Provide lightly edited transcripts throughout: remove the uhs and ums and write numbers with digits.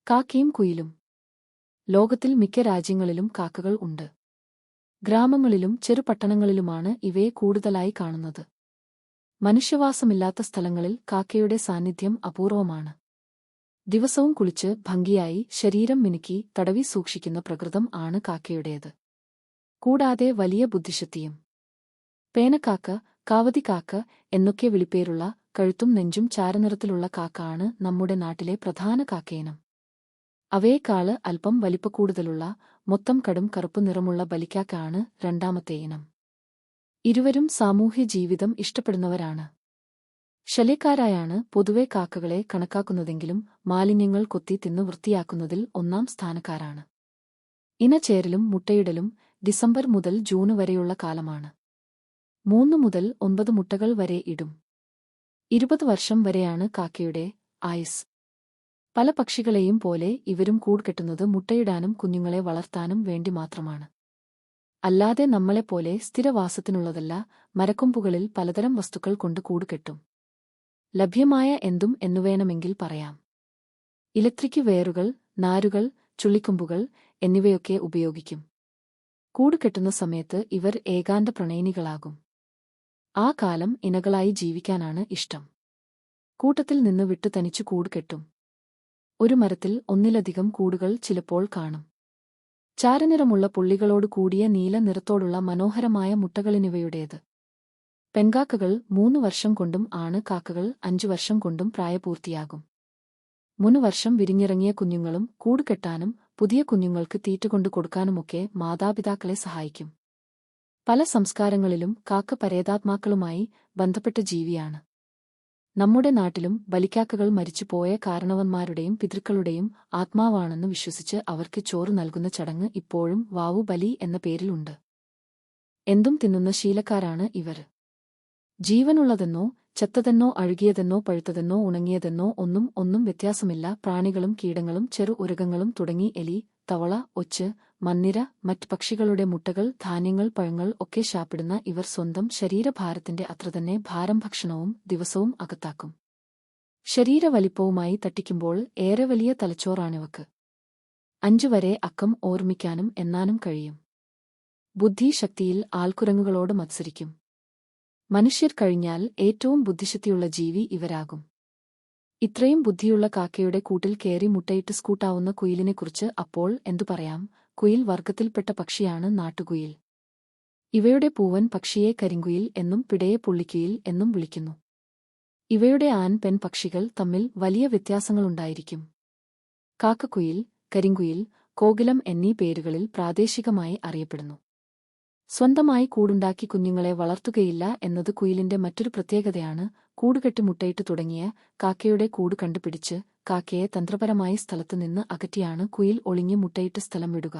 കാക്കയും കുയിലും. ലോകത്തിൽ മിക്ക രാജ്യങ്ങളിലും കാക്കകൾ ഉണ്ട്. ഗ്രാമങ്ങളിലും ചെറുപട്ടണങ്ങളിലുമാണ് ഇവയെ കൂടുതലായി കാണുന്നത്. മനുഷ്യവാസമില്ലാത്ത സ്ഥലങ്ങളിൽ കാക്കയുടെ സാന്നിധ്യം അപൂർവമാണ്. ദിവസവും കുളിച്ച് ഭംഗിയായി ശരീരം മിനുക്കി തടവി സൂക്ഷിക്കുന്ന പ്രകൃതം ആണ് കാക്കയുടേത്. കൂടാതെ വലിയ ബുദ്ധിശക്തിയും. പേനക്കാക്ക, കാവതിക്കാക്ക എന്നൊക്കെ വിളിപ്പേരുള്ള കഴുത്തും നെഞ്ചും ചാരനിറത്തിലുള്ള കാക്ക ആണ് നമ്മുടെ നാട്ടിലെ പ്രധാന കാക്കയിനം. അവയേക്കാള് അല്പം വലിപ്പക്കൂടുതലുള്ള മൊത്തം കടും കറുപ്പ് നിറമുള്ള ബലിക്കാക്ക ആണ് രണ്ടാമത്തെ ഇനം. ഇരുവരും സാമൂഹ്യ ജീവിതം ഇഷ്ടപ്പെടുന്നവരാണ്. ശല്യക്കാരായാണ് പൊതുവെ കാക്കകളെ കണക്കാക്കുന്നതെങ്കിലും മാലിന്യങ്ങൾ കൊത്തി തിന്നു വൃത്തിയാക്കുന്നതിൽ ഒന്നാം സ്ഥാനക്കാരാണ്. ഇണചേരലും മുട്ടയിടലും ഡിസംബർ മുതൽ ജൂൺ വരെയുള്ള കാലമാണ്. 3 മുതൽ 9 മുട്ടകൾ വരെ ഇടും. 20 വർഷം വരെയാണ് കാക്കയുടെ ആയുസ്. പല പക്ഷികളെയും പോലെ ഇവരും കൂട് കെട്ടുന്നത് മുട്ടയിടാനും കുഞ്ഞുങ്ങളെ വളർത്താനും വേണ്ടി മാത്രമാണ്. അല്ലാതെ നമ്മളെപ്പോലെ സ്ഥിരവാസത്തിനുള്ളതല്ല. മരക്കൊമ്പുകളിൽ പലതരം വസ്തുക്കൾ കൊണ്ട് കൂട് കെട്ടും. ലഭ്യമായ എന്തും എന്നുവേണമെങ്കിൽ പറയാം. ഇലക്ട്രിക് വേരുകൾ, നാരുകൾ, ചുള്ളിക്കൊമ്പുകൾ എന്നിവയൊക്കെ ഉപയോഗിക്കും. കൂട് കെട്ടുന്ന സമയത്ത് ഇവർ ഏകാന്ത പ്രണയിനികളാകും. ആ കാലം ഇണകളായി ജീവിക്കാനാണ് ഇഷ്ടം. കൂട്ടത്തിൽ നിന്ന് വിട്ടു തനിച്ചു കൂട് കെട്ടും. ഒരു മരത്തിൽ ഒന്നിലധികം കൂടുകൾ ചിലപ്പോൾ കാണും. ചാരനിറമുള്ള പുള്ളികളോട് കൂടിയ നീല നിറത്തോടുള്ള മനോഹരമായ മുട്ടകളിനിവയുടേത്. പെൺകാക്കകൾ 3 വർഷം കൊണ്ടും ആണ് കാക്കകൾ 5 വർഷം കൊണ്ടും പ്രായപൂർത്തിയാകും. 3 വർഷം വിരിഞ്ഞിറങ്ങിയ കുഞ്ഞുങ്ങളും കൂട് കെട്ടാനും പുതിയ കുഞ്ഞുങ്ങൾക്ക് തീറ്റ കൊടുക്കാനുമൊക്കെ മാതാപിതാക്കളെ സഹായിക്കും. പല സംസ്കാരങ്ങളിലും കാക്ക പരേതാത്മാക്കളുമായി ബന്ധപ്പെട്ട ജീവിയാണ്. നമ്മുടെ നാട്ടിലും ബലിക്കാക്കകൾ മരിച്ചുപോയ കാരണവന്മാരുടെയും പിതൃക്കളുടെയും ആത്മാവാണെന്ന് വിശ്വസിച്ച് അവർക്ക് ചോറ് നൽകുന്ന ചടങ്ങ് ഇപ്പോഴും വാവു ബലി എന്ന പേരിലുണ്ട്. എന്തും തിന്നുന്ന ശീലക്കാരാണ് ഇവർ. ജീവനുള്ളതെന്നോ ചത്തതെന്നോ അഴുകിയതെന്നോ പഴുത്തതെന്നോ ഉണങ്ങിയതെന്നോ ഒന്നും വ്യത്യാസമില്ല. പ്രാണികളും കീടങ്ങളും ചെറു ഉരകങ്ങളും തുടങ്ങി എലി, തവള, ഒച്ച്, മന്നിര, മറ്റ് പക്ഷികളുടെ മുട്ടകൾ, ധാന്യങ്ങൾ, പഴങ്ങൾ ഒക്കെ ശാപ്പിടുന്ന ഇവർ സ്വന്തം ശരീരഭാരത്തിന്റെ അത്രതന്നെ ഭാരം ഭക്ഷണവും ദിവസവും അകത്താക്കും. ശരീരവലിപ്പവുമായി തട്ടിക്കുമ്പോൾ ഏറെ വലിയ തലച്ചോറാണിവക്ക്. 5 വരെ അക്കം ഓർമ്മിക്കാനും എണ്ണാനും കഴിയും. ബുദ്ധിശക്തിയിൽ ആൾക്കുരങ്ങുകളോട് മത്സരിക്കും. മനുഷ്യർ കഴിഞ്ഞാൽ ഏറ്റവും ബുദ്ധിശക്തിയുള്ള ജീവി ഇവരാകും. ഇത്രയും ബുദ്ധിയുള്ള കാക്കയുടെ കൂട്ടിൽ കയറി മുട്ടയിട്ട് സ്കൂട്ടാവുന്ന കുയിലിനെക്കുറിച്ച് അപ്പോൾ എന്തു പറയാം. കുയിൽ വർഗത്തിൽപ്പെട്ട പക്ഷിയാണ് നാട്ടുകുയിൽ. ഇവയുടെ പൂവൻ പക്ഷിയെ കരിങ്കുയിൽ എന്നും പിടയെ പുള്ളിക്കുയിൽ എന്നും വിളിക്കുന്നു. ഇവയുടെ ആൺ പെൺ പക്ഷികൾ തമ്മിൽ വലിയ വ്യത്യാസങ്ങളുണ്ടായിരിക്കും. കാക്കക്കുയിൽ, കരിങ്കുയിൽ, കോകിലം എന്നീ പേരുകളിൽ പ്രാദേശികമായി അറിയപ്പെടുന്നു. സ്വന്തമായി കൂടുണ്ടാക്കി കുഞ്ഞുങ്ങളെ വളർത്തുകയില്ല എന്നത് കുയിലിന്റെ മറ്റൊരു പ്രത്യേകതയാണ്. കൂടുകെട്ടി മുട്ടയിട്ട് തുടങ്ങിയ കാക്കയുടെ കൂട് കണ്ടുപിടിച്ച് കാക്കയെ തന്ത്രപരമായി സ്ഥലത്ത് നിന്ന് അകറ്റിയാണ് കുയിൽ ഒളിഞ്ഞ് മുട്ടയിട്ട് സ്ഥലം വിടുക.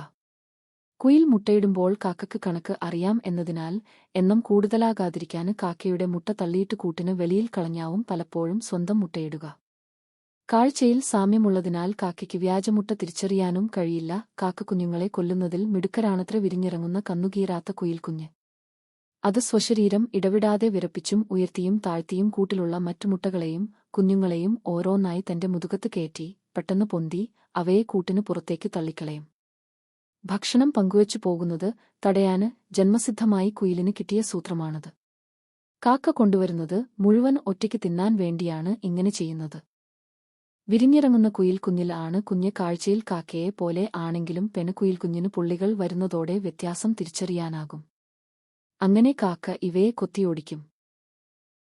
കുയിൽ മുട്ടയിടുമ്പോൾ കാക്കക്ക് കണക്ക് അറിയാം എന്നതിനാൽ എണ്ണം കൂടുതലാകാതിരിക്കാന് കാക്കയുടെ മുട്ട തള്ളിയിട്ട് കൂട്ടിന് വെളിയിൽ കളഞ്ഞാവും പലപ്പോഴും സ്വന്തം മുട്ടയിടുക. കാഴ്ചയിൽ സാമ്യമുള്ളതിനാൽ കാക്കയ്ക്ക് വ്യാജമുട്ട തിരിച്ചറിയാനും കഴിയില്ല. കാക്കക്കുഞ്ഞുങ്ങളെ കൊല്ലുന്നതിൽ മിടുക്കരാണത്ര വിരിഞ്ഞിറങ്ങുന്ന കന്നുകീറാത്ത കുയിൽക്കുഞ്ഞ്. അത് സ്വശരീരം ഇടവിടാതെ വിറപ്പിച്ചും ഉയർത്തിയും താഴ്ത്തിയും കൂട്ടിലുള്ള മറ്റു മുട്ടകളെയും കുഞ്ഞുങ്ങളെയും ഓരോന്നായി തന്റെ മുതുകത്ത് കയറ്റി പെട്ടെന്ന് പൊന്തി അവയെ കൂട്ടിന് പുറത്തേക്ക് തള്ളിക്കളയും. ഭക്ഷണം പങ്കുവച്ചു പോകുന്നത് തടയാന് ജന്മസിദ്ധമായി കുയിലിന് കിട്ടിയ സൂത്രമാണത്. കാക്ക കൊണ്ടുവരുന്നത് മുഴുവൻ ഒറ്റയ്ക്ക് തിന്നാൻ വേണ്ടിയാണ് ഇങ്ങനെ ചെയ്യുന്നത്. വിരിഞ്ഞിറങ്ങുന്ന കുയിൽക്കുഞ്ഞിൽ ആണ് കുഞ്ഞ് കാഴ്ചയിൽ കാക്കയെ പോലെ ആണെങ്കിലും പെൺകുയിൽക്കുഞ്ഞിന് പുള്ളികൾ വരുന്നതോടെ വ്യത്യാസം തിരിച്ചറിയാനാകും. അങ്ങനെ കാക്ക ഇവയെ കൊത്തിയോടിക്കും.